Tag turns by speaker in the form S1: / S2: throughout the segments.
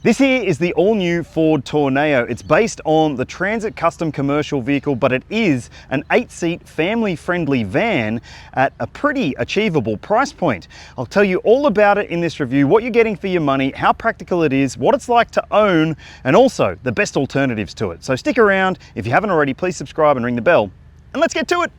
S1: This here is the all-new Ford Tourneo. It's based on the Transit Custom commercial vehicle, but it is an 8-seat family-friendly van at a pretty achievable price point. I'll tell you all about it in this review, what you're getting for your money, how practical it is, what it's like to own, and also the best alternatives to it. So stick around. If you haven't already, please subscribe and ring the bell, and let's get to it.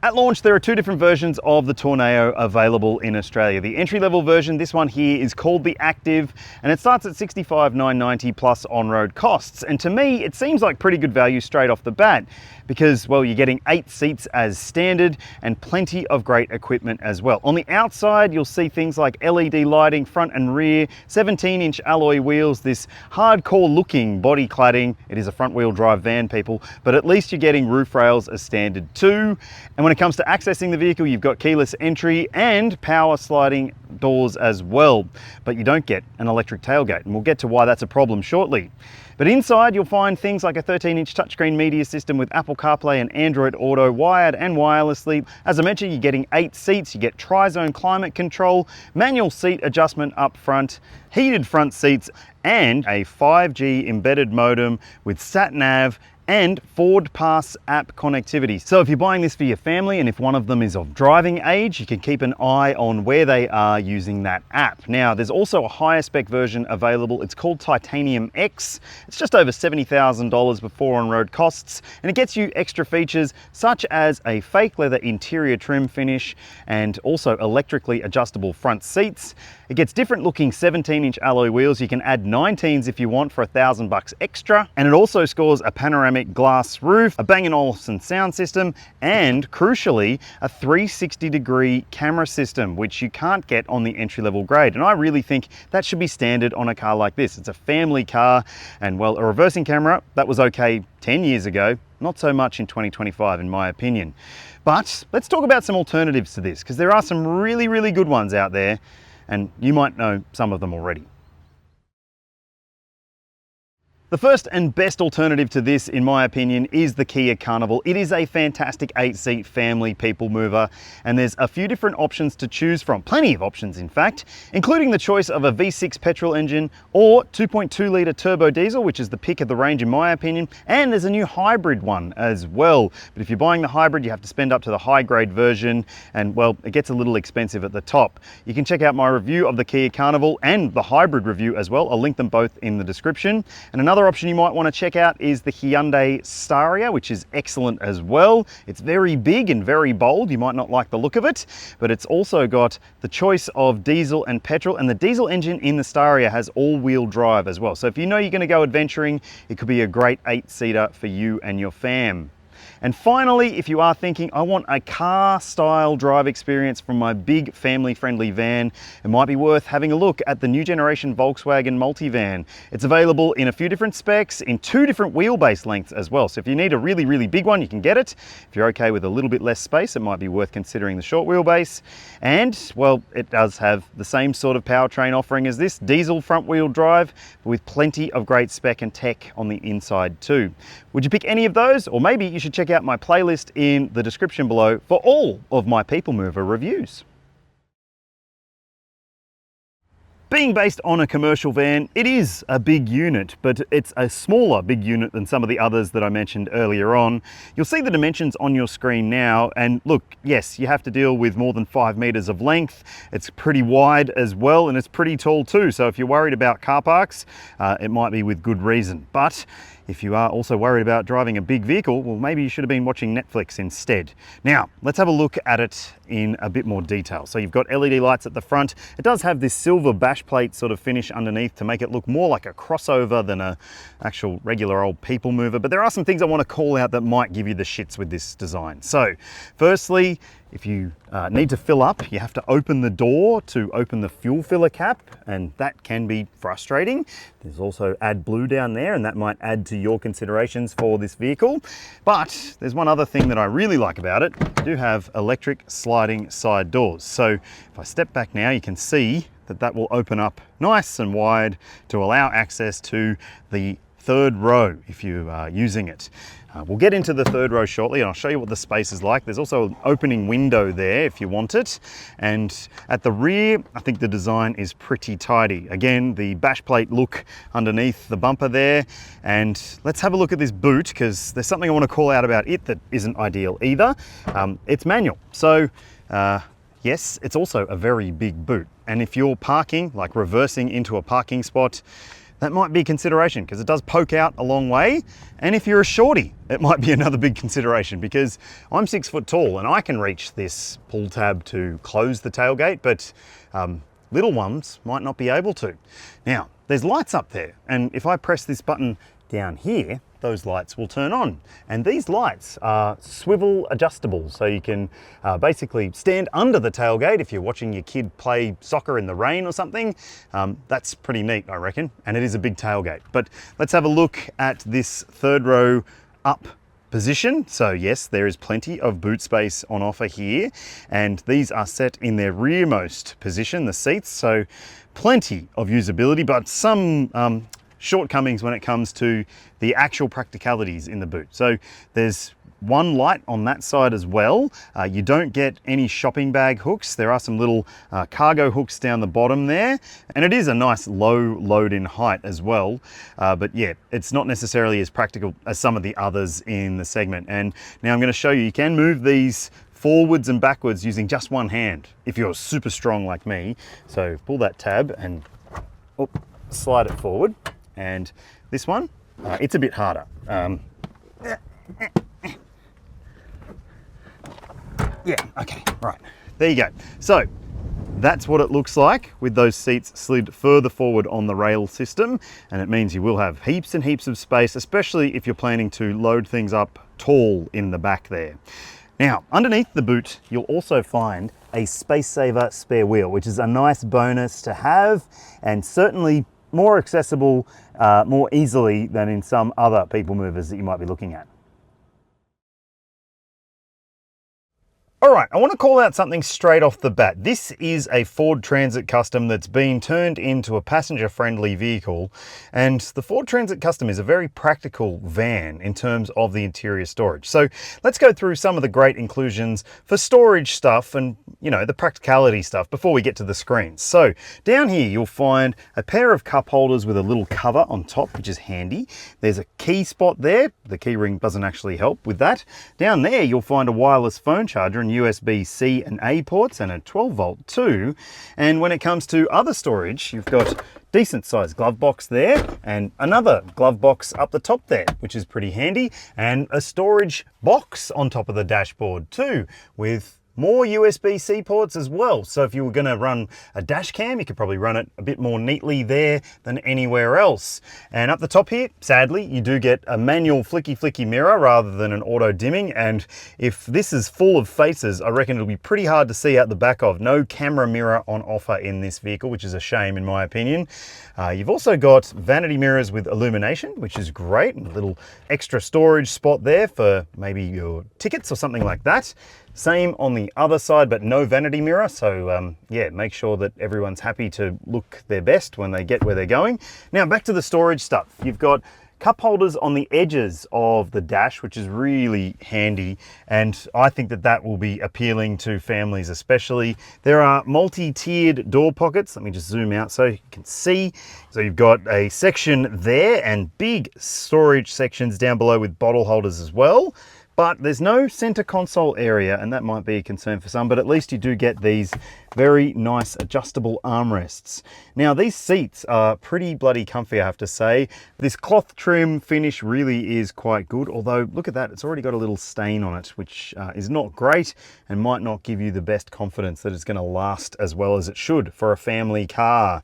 S1: At launch, there are two different versions of the Tourneo available in Australia. The entry-level version, this one here, is called the Active, and it starts at $65,990 plus on-road costs. And to me, it seems like pretty good value straight off the bat because, well, you're getting 8 seats as standard and plenty of great equipment as well. On the outside, you'll see things like LED lighting, front and rear, 17-inch alloy wheels, this hardcore-looking body cladding. It is a front-wheel drive van, people, but at least you're getting roof rails as standard too. And when it comes to accessing the vehicle, you've got keyless entry and power sliding doors as well, but you don't get an electric tailgate, and we'll get to why that's a problem shortly. But inside, you'll find things like a 13-inch touchscreen media system with Apple CarPlay and Android Auto wired and wirelessly. As I mentioned, you're getting 8 seats, you get tri-zone climate control, manual seat adjustment up front, heated front seats, and a 5G embedded modem with sat-nav and Ford Pass app connectivity. So if you're buying this for your family and if one of them is of driving age, you can keep an eye on where they are using that app. Now, there's also a higher spec version available. It's called Titanium X. It's just over $70,000 before on-road costs, and it gets you extra features such as a fake leather interior trim finish and also electrically adjustable front seats. It gets different looking 17-inch alloy wheels. You can add 19s if you want for $1,000 extra. And it also scores a panoramic glass roof, a Bang & Olufsen sound system, and crucially, a 360-degree camera system, which you can't get on the entry-level grade. And I really think that should be standard on a car like this. It's a family car, and well, a reversing camera, that was okay 10 years ago. Not so much in 2025, in my opinion. But let's talk about some alternatives to this, because there are some really, really good ones out there, and you might know some of them already. The first and best alternative to this, in my opinion, is the Kia Carnival. It is a fantastic 8-seat family people mover, and there's a few different options to choose from. Plenty of options, in fact, including the choice of a V6 petrol engine or 2.2-litre turbo diesel, which is the pick of the range in my opinion, and there's a new hybrid one as well. But if you're buying the hybrid, you have to spend up to the high-grade version, and well, it gets a little expensive at the top. You can check out my review of the Kia Carnival and the hybrid review as well. I'll link them both in the description. And another option you might want to check out is the Hyundai Staria, which is excellent as well. It's very big and very bold. You might not like the look of it, but it's also got the choice of diesel and petrol, and the diesel engine in the Staria has all-wheel drive as well. So if you know you're going to go adventuring, it could be a great 8-seater for you and your fam. And finally, if you are thinking, I want a car-style drive experience from my big family-friendly van, it might be worth having a look at the new generation Volkswagen Multivan. It's available in a few different specs, in 2 different wheelbase lengths as well. So if you need a really, really big one, you can get it. If you're okay with a little bit less space, it might be worth considering the short wheelbase. And, well, it does have the same sort of powertrain offering as this, diesel front-wheel drive, but with plenty of great spec and tech on the inside too. Would you pick any of those? Or maybe you should check out my playlist in the description below for all of my People Mover reviews. Being based on a commercial van, it is a big unit, but it's a smaller big unit than some of the others that I mentioned earlier on. You'll see the dimensions on your screen now, and look, yes, you have to deal with more than 5 meters of length. It's pretty wide as well, and it's pretty tall too. So if you're worried about car parks, it might be with good reason. But if you are also worried about driving a big vehicle, well, maybe you should have been watching Netflix instead. Now, let's have a look at it in a bit more detail. So you've got LED lights at the front. It does have this silver bash plate sort of finish underneath to make it look more like a crossover than a actual regular old people mover. But there are some things I want to call out that might give you the shits with this design. So firstly, if you need to fill up, you have to open the door to open the fuel filler cap, and that can be frustrating. There's also AdBlue down there, and that might add to your considerations for this vehicle. But there's one other thing that I really like about it. You do have electric sliding side doors. So if I step back now, you can see that that will open up nice and wide to allow access to the 3rd row if you are using it. We'll get into the third row shortly and I'll show you what the space is like. There's also an opening window there if you want it. And at the rear, I think the design is pretty tidy. Again, the bash plate look underneath the bumper there. And let's have a look at this boot, because there's something I want to call out about it that isn't ideal either. It's manual. So yes, it's also a very big boot. And if you're parking, like reversing into a parking spot, that might be a consideration because it does poke out a long way. And if you're a shorty, it might be another big consideration, because I'm 6 foot tall and I can reach this pull tab to close the tailgate, but little ones might not be able to. Now, there's lights up there, and if I press this button down here, those lights will turn on. And these lights are swivel adjustable, so you can basically stand under the tailgate if you're watching your kid play soccer in the rain or something. That's pretty neat, I reckon, and it is a big tailgate. But let's have a look at this third row up position. So yes, there is plenty of boot space on offer here, and these are set in their rearmost position, the seats, so plenty of usability, but some shortcomings when it comes to the actual practicalities in the boot. So there's one light on that side as well. You don't get any shopping bag hooks. There are some little cargo hooks down the bottom there, and it is a nice low load in height as well. But yeah, it's not necessarily as practical as some of the others in the segment. And now I'm going to show you, you can move these forwards and backwards using just one hand if you're super strong like me. So pull that tab and slide it forward. And this one, it's a bit harder. Yeah, okay, right. There you go. So that's what it looks like with those seats slid further forward on the rail system. And it means you will have heaps and heaps of space, especially if you're planning to load things up tall in the back there. Now, underneath the boot, you'll also find a Space Saver spare wheel, which is a nice bonus to have, and certainly more accessible more easily than in some other people movers that you might be looking at. All right, I want to call out something straight off the bat. This is a Ford Transit Custom that's been turned into a passenger-friendly vehicle, and the Ford Transit Custom is a very practical van in terms of the interior storage. So let's go through some of the great inclusions for storage stuff and, you know, the practicality stuff before we get to the screens. So down here, you'll find a pair of cup holders with a little cover on top, which is handy. There's a key spot there. The key ring doesn't actually help with that. Down there, you'll find a wireless phone charger and USB-C and A ports and a 12 volt too. And when it comes to other storage, you've got decent sized glove box there and another glove box up the top there, which is pretty handy, and a storage box on top of the dashboard too, with more USB-C ports as well. So if you were going to run a dash cam, you could probably run it a bit more neatly there than anywhere else. And up the top here, sadly, you do get a manual flicky mirror rather than an auto dimming. And if this is full of faces, I reckon it'll be pretty hard to see out the back of. No camera mirror on offer in this vehicle, which is a shame in my opinion. You've also got vanity mirrors with illumination, which is great, and a little extra storage spot there for maybe your tickets or something like that. Same on the other side, but no vanity mirror. So yeah, make sure that everyone's happy to look their best when they get where they're going. Now back to the storage stuff. You've got cup holders on the edges of the dash, which is really handy. And I think that that will be appealing to families especially. There are multi-tiered door pockets. Let me just zoom out so you can see. So you've got a section there and big storage sections down below with bottle holders as well. But there's no center console area, and that might be a concern for some, but at least you do get these very nice adjustable armrests. Now these seats are pretty bloody comfy, I have to say. This cloth trim finish really is quite good, although look at that, it's already got a little stain on it, which is not great and might not give you the best confidence that it's going to last as well as it should for a family car.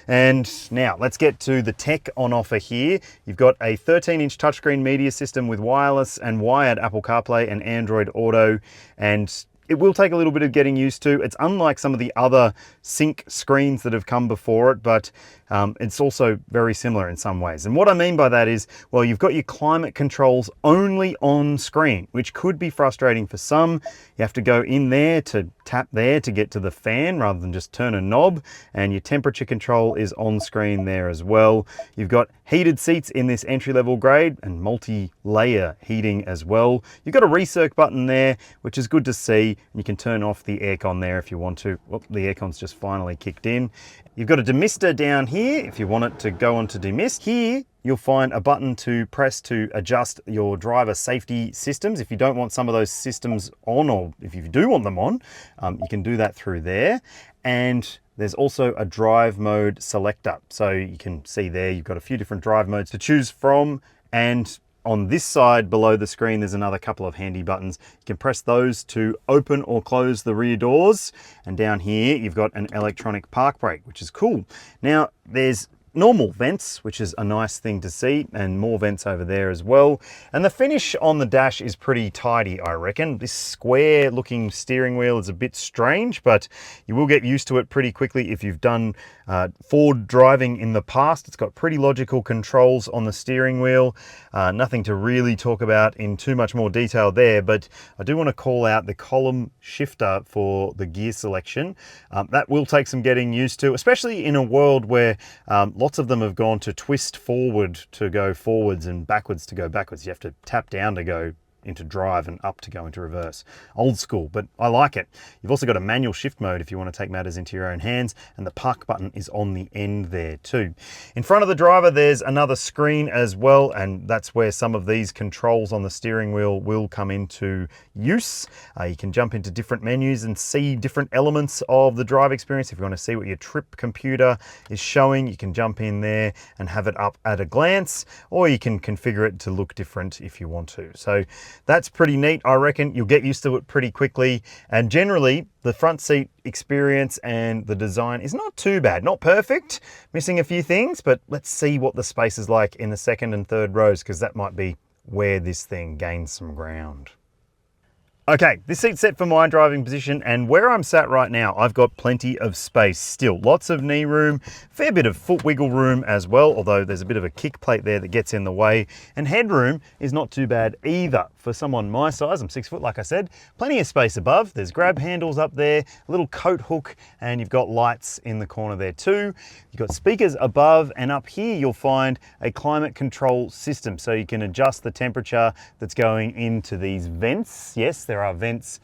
S1: And now let's get to the tech on offer here. You've got a 13-inch touchscreen media system with wireless and wired Apple CarPlay and Android Auto, and it will take a little bit of getting used to. It's unlike some of the other sync screens that have come before it, but it's also very similar in some ways. And what I mean by that is, well, you've got your climate controls only on screen, which could be frustrating for some. You have to go in there to tap there to get to the fan rather than just turn a knob, and your temperature control is on screen there as well. You've got heated seats in this entry-level grade and multi-layer heating as well. You've got a recirc button there, which is good to see. You can turn off the aircon there if you want to. Oh, the aircon's just finally kicked in. You've got a demister down here if you want it to go on to demist. Here, you'll find a button to press to adjust your driver safety systems. If you don't want some of those systems on, or if you do want them on, you can do that through there. And there's also a drive mode selector. So you can see there, you've got a few different drive modes to choose from. And on this side below the screen, there's another couple of handy buttons. You can press those to open or close the rear doors. And down here, you've got an electronic park brake, which is cool. Now, there's normal vents, which is a nice thing to see, and more vents over there as well. And the finish on the dash is pretty tidy, I reckon. This square looking steering wheel is a bit strange, but you will get used to it pretty quickly if you've done Ford driving in the past. It's got pretty logical controls on the steering wheel. Nothing to really talk about in too much more detail there, but I do want to call out the column shifter for the gear selection. That will take some getting used to, especially in a world where lots of them have gone to twist forward to go forwards and backwards to go backwards. You have to tap down to go into drive and up to go into reverse. Old school, but I like it. You've also got a manual shift mode if you want to take matters into your own hands, and the park button is on the end there too. In front of the driver, there's another screen as well, and that's where some of these controls on the steering wheel will come into use. You can jump into different menus and see different elements of the drive experience. If you want to see what your trip computer is showing, you can jump in there and have it up at a glance, or you can configure it to look different if you want to. So that's pretty neat. I reckon you'll get used to it pretty quickly. And generally, the front seat experience and the design is not too bad. Not perfect, missing a few things, but let's see what the space is like in the second and third rows, because that might be where this thing gains some ground. Okay, this seat's set for my driving position, and where I'm sat right now, I've got plenty of space still. Lots of knee room, fair bit of foot wiggle room as well, although there's a bit of a kick plate there that gets in the way. And headroom is not too bad either. For someone my size, I'm 6 foot, like I said, plenty of space above. There's grab handles up there, a little coat hook, and you've got lights in the corner there too. You've got speakers above, and up here you'll find a climate control system, so you can adjust the temperature that's going into these vents. Yes, there are vents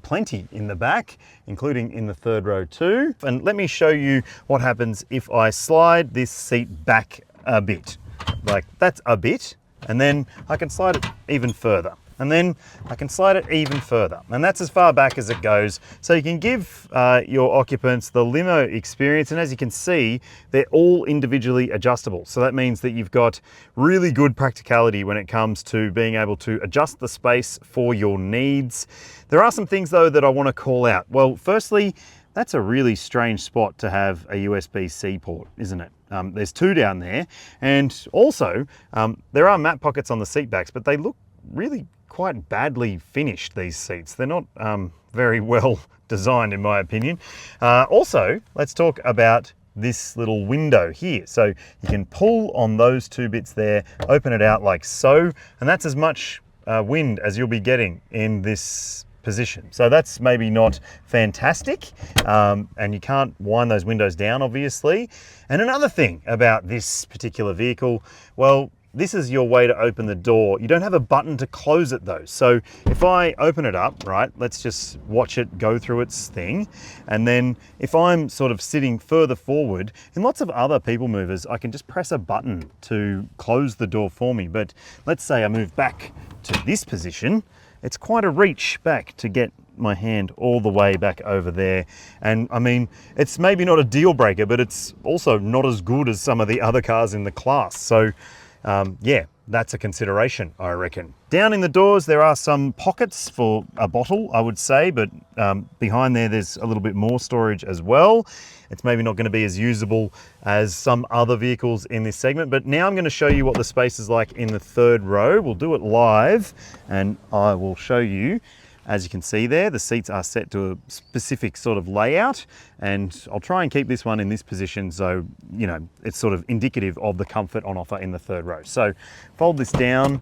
S1: plenty in the back, including in the third row too. And let me show you what happens if I slide this seat back a bit. Like, that's a bit, and then I can slide it even further. And then I can slide it even further. And that's as far back as it goes. So you can give your occupants the limo experience. And as you can see, they're all individually adjustable. So that means that you've got really good practicality when it comes to being able to adjust the space for your needs. There are some things though that I want to call out. Well, firstly, that's a really strange spot to have a USB-C port, isn't it? There's two down there. And also, there are map pockets on the seat backs, but they look really quite badly finished, these seats. They're not very well designed, in my opinion. Also, let's talk about this little window here. So you can pull on those two bits there, open it out like so, and that's as much wind as you'll be getting in this position. So that's maybe not fantastic, and you can't wind those windows down, obviously. And another thing about this particular vehicle, well, this is your way to open the door. You don't have a button to close it though. So if I open it up, right, let's just watch it go through its thing. And then if I'm sort of sitting further forward, in lots of other people movers, I can just press a button to close the door for me. But let's say I move back to this position. It's quite a reach back to get my hand all the way back over there. And I mean, it's maybe not a deal breaker, but it's also not as good as some of the other cars in the class. So yeah, that's a consideration, I reckon. Down in the doors, there are some pockets for a bottle, I would say, but behind there, there's a little bit more storage as well. It's maybe not going to be as usable as some other vehicles in this segment, but now I'm going to show you what the space is like in the third row. We'll do it live, and I will show you. As you can see there, the seats are set to a specific sort of layout, and I'll try and keep this one in this position so, you know, it's sort of indicative of the comfort on offer in the third row. So fold this down.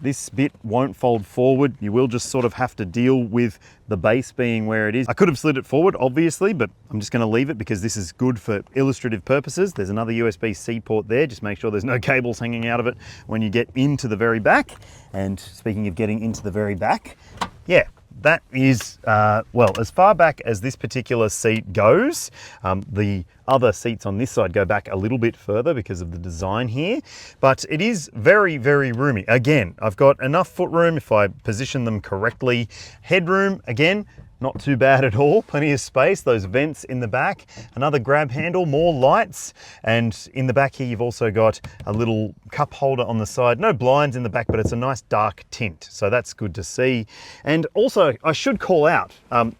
S1: this bit won't fold forward. You will just sort of have to deal with the base being where it is. I could have slid it forward, obviously, but I'm just going to leave it because this is good for illustrative purposes. There's another USB-C port there. Just make sure there's no cables hanging out of it when you get into the very back. And speaking of getting into the very back, yeah, that is, well, as far back as this particular seat goes. The other seats on this side go back a little bit further because of the design here, but it is very, very roomy. Again, I've got enough footroom if I position them correctly. Headroom, again, not too bad at all, plenty of space, those vents in the back, another grab handle, more lights, and in the back here you've also got a little cup holder on the side. No blinds in the back, but it's a nice dark tint, so that's good to see. And also, I should call out,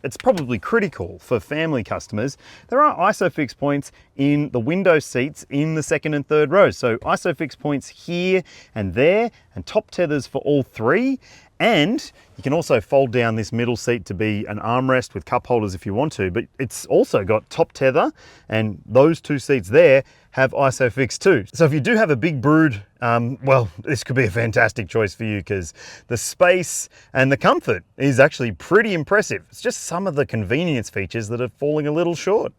S1: it's probably critical for family customers, there are ISOFIX points in the window seats in the second and third rows. So ISOFIX points here and there, and top tethers for all three. And you can also fold down this middle seat to be an armrest with cup holders if you want to, but it's also got top tether, and those two seats there have ISOFIX too. So if you do have a big brood, well, this could be a fantastic choice for you because the space and the comfort is actually pretty impressive. It's just some of the convenience features that are falling a little short.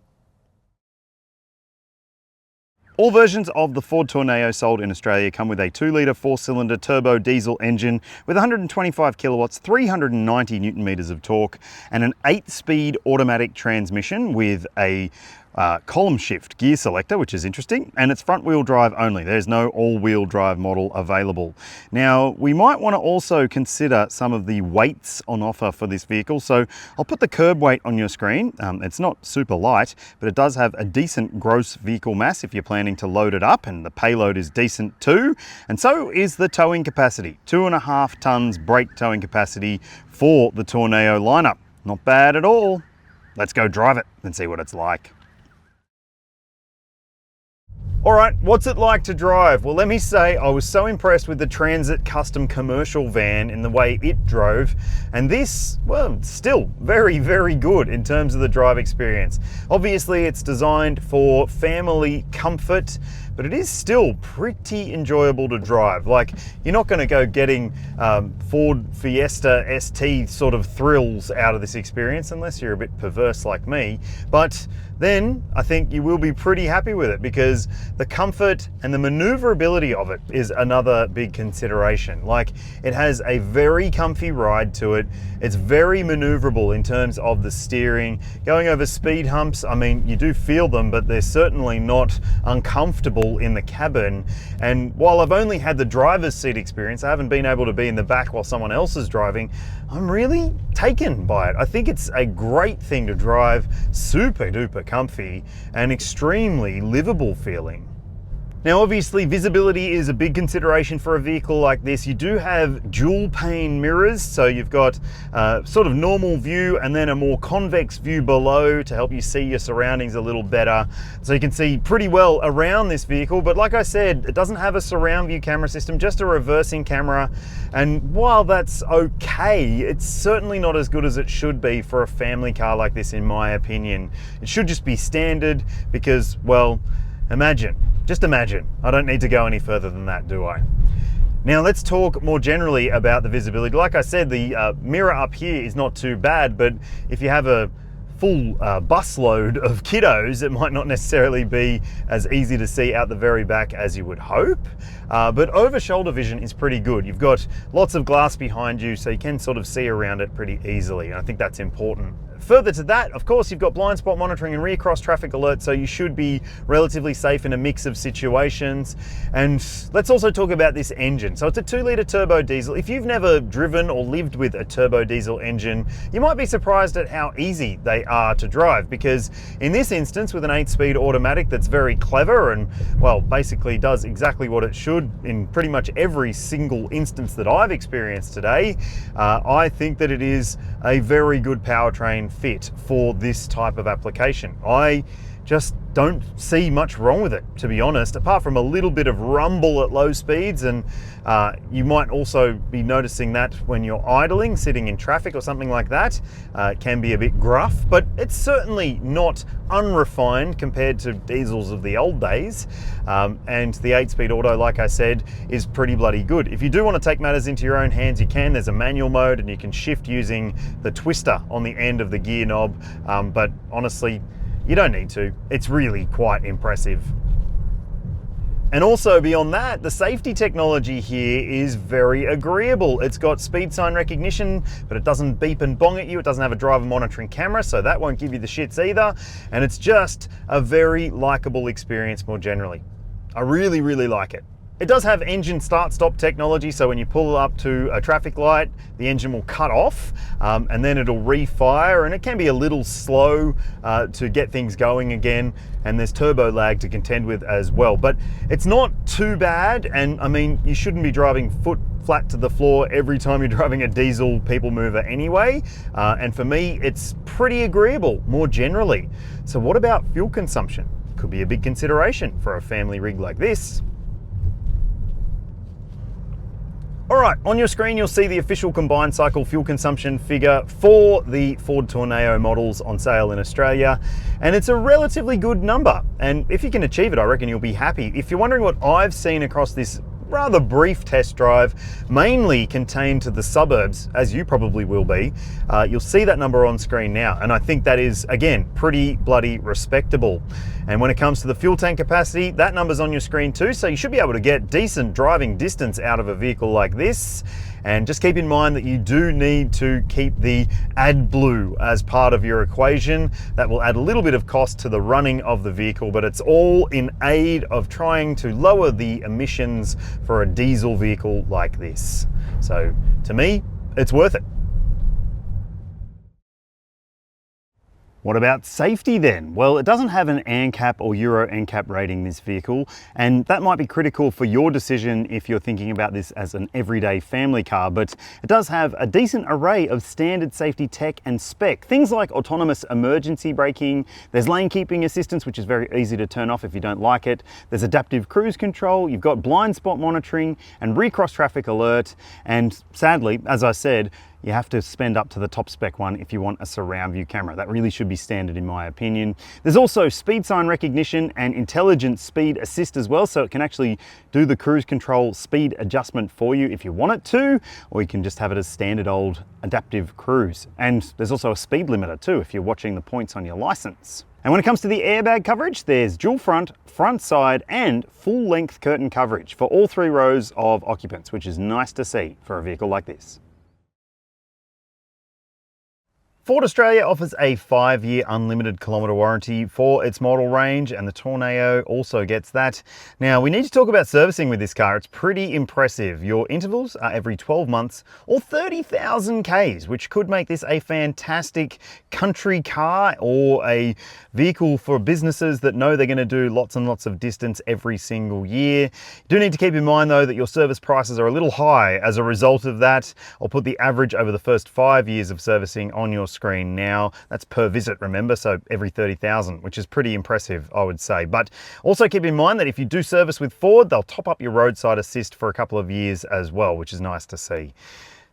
S1: All versions of the Ford Tourneo sold in Australia come with a 2-litre 4-cylinder turbo diesel engine with 125 kilowatts, 390 newton meters of torque, and an 8-speed automatic transmission with a column shift gear selector, which is interesting, and it's front wheel drive only. There's no all-wheel drive model available. Now, we might want to also consider some of the weights on offer for this vehicle. So I'll put the curb weight on your screen. It's not super light, but it does have a decent gross vehicle mass if you're planning to load it up, and the payload is decent too. And so is the towing capacity. 2.5 tons brake towing capacity for the Tourneo lineup. Not bad at all. Let's go drive it and see what it's like. All right, what's it like to drive? Well, let me say I was so impressed with the Transit Custom commercial van in the way it drove, and this, well, still very, very good in terms of the drive experience. Obviously, it's designed for family comfort, but it is still pretty enjoyable to drive. Like, you're not gonna go getting Ford Fiesta ST sort of thrills out of this experience unless you're a bit perverse like me, but then I think you will be pretty happy with it because the comfort and the maneuverability of it is another big consideration. Like, it has a very comfy ride to it. It's very maneuverable in terms of the steering. Going over speed humps, I mean, you do feel them, but they're certainly not uncomfortable in the cabin. And while I've only had the driver's seat experience, I haven't been able to be in the back while someone else is driving, I'm really taken by it. I think it's a great thing to drive, super duper comfy and extremely livable feeling. Now, obviously, visibility is a big consideration for a vehicle like this. You do have dual pane mirrors, so you've got sort of normal view and then a more convex view below to help you see your surroundings a little better. So you can see pretty well around this vehicle, but like I said, it doesn't have a surround view camera system, just a reversing camera. And while that's okay, it's certainly not as good as it should be for a family car like this, in my opinion. It should just be standard because, well, just imagine. I don't need to go any further than that, do I? Now let's talk more generally about the visibility. Like I said, the mirror up here is not too bad, but if you have a full busload of kiddos, it might not necessarily be as easy to see out the very back as you would hope. But over shoulder vision is pretty good. You've got lots of glass behind you, so you can sort of see around it pretty easily. And I think that's important. Further to that, of course, you've got blind spot monitoring and rear cross traffic alert, so you should be relatively safe in a mix of situations. And let's also talk about this engine. So it's a 2-litre turbo diesel. If you've never driven or lived with a turbo diesel engine, you might be surprised at how easy they are to drive, because in this instance, with an 8-speed automatic that's very clever and, well, basically does exactly what it should in pretty much every single instance that I've experienced today, I think that it is a very good powertrain fit for this type of application. I just don't see much wrong with it, to be honest, apart from a little bit of rumble at low speeds. And you might also be noticing that when you're idling, sitting in traffic or something like that. It can be a bit gruff, but it's certainly not unrefined compared to diesels of the old days. And the 8-speed auto, like I said, is pretty bloody good. If you do want to take matters into your own hands, you can. There's a manual mode and you can shift using the twister on the end of the gear knob. But honestly, you don't need to. It's really quite impressive. And also beyond that, the safety technology here is very agreeable. It's got speed sign recognition, but it doesn't beep and bong at you. It doesn't have a driver monitoring camera, so that won't give you the shits either. And it's just a very likable experience more generally. I really, really like it. It does have engine start-stop technology, so when you pull up to a traffic light, the engine will cut off and then it'll refire, and it can be a little slow to get things going again, and there's turbo lag to contend with as well. But it's not too bad, and I mean, you shouldn't be driving foot flat to the floor every time you're driving a diesel people mover anyway. And for me, it's pretty agreeable more generally. So what about fuel consumption? Could be a big consideration for a family rig like this. All right, on your screen, you'll see the official combined cycle fuel consumption figure for the Ford Tourneo models on sale in Australia. And it's a relatively good number. And if you can achieve it, I reckon you'll be happy. If you're wondering what I've seen across this rather brief test drive, mainly contained to the suburbs, as you probably will be, you'll see that number on screen now. And I think that is, again, pretty bloody respectable. And when it comes to the fuel tank capacity, that number's on your screen too, so you should be able to get decent driving distance out of a vehicle like this. And just keep in mind that you do need to keep the AdBlue as part of your equation. That will add a little bit of cost to the running of the vehicle, but it's all in aid of trying to lower the emissions for a diesel vehicle like this. So to me, it's worth it. What about safety then? Well, it doesn't have an ANCAP or Euro NCAP rating, this vehicle, and that might be critical for your decision if you're thinking about this as an everyday family car, but it does have a decent array of standard safety tech and spec. Things like autonomous emergency braking, there's lane keeping assistance, which is very easy to turn off if you don't like it. There's adaptive cruise control, you've got blind spot monitoring and recross traffic alert, and sadly, as I said, you have to spend up to the top spec one if you want a surround view camera. That really should be standard in my opinion. There's also speed sign recognition and intelligent speed assist as well, so it can actually do the cruise control speed adjustment for you if you want it to, or you can just have it as standard old adaptive cruise. And there's also a speed limiter too if you're watching the points on your license. And when it comes to the airbag coverage, there's dual front, front side, and full length curtain coverage for all 3 rows of occupants, which is nice to see for a vehicle like this. Ford Australia offers a 5-year unlimited kilometre warranty for its model range, and the Tourneo also gets that. Now, we need to talk about servicing with this car. It's pretty impressive. Your intervals are every 12 months or 30,000 Ks, which could make this a fantastic country car or a vehicle for businesses that know they're going to do lots and lots of distance every single year. You do need to keep in mind, though, that your service prices are a little high as a result of that. I'll put the average over the first 5 years of servicing on your screen now. That's per visit, remember, so every 30,000, which is pretty impressive, I would say. But also keep in mind that if you do service with Ford, they'll top up your roadside assist for a couple of years as well, which is nice to see.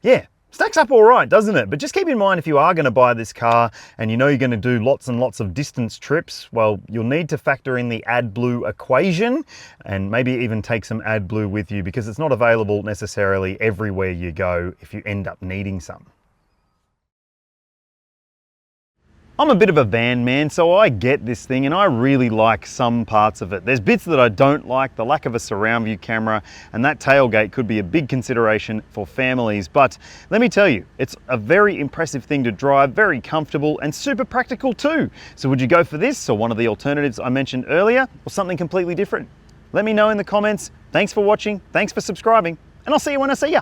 S1: Yeah, stacks up all right, doesn't it? But just keep in mind, if you are going to buy this car and you know you're going to do lots and lots of distance trips, well, you'll need to factor in the AdBlue equation and maybe even take some AdBlue with you, because it's not available necessarily everywhere you go if you end up needing some. I'm a bit of a van man, so I get this thing and I really like some parts of it. There's bits that I don't like, the lack of a surround view camera, and that tailgate could be a big consideration for families. But let me tell you, it's a very impressive thing to drive, very comfortable and super practical too. So would you go for this or one of the alternatives I mentioned earlier, or something completely different? Let me know in the comments. Thanks for watching, thanks for subscribing, and I'll see you when I see ya.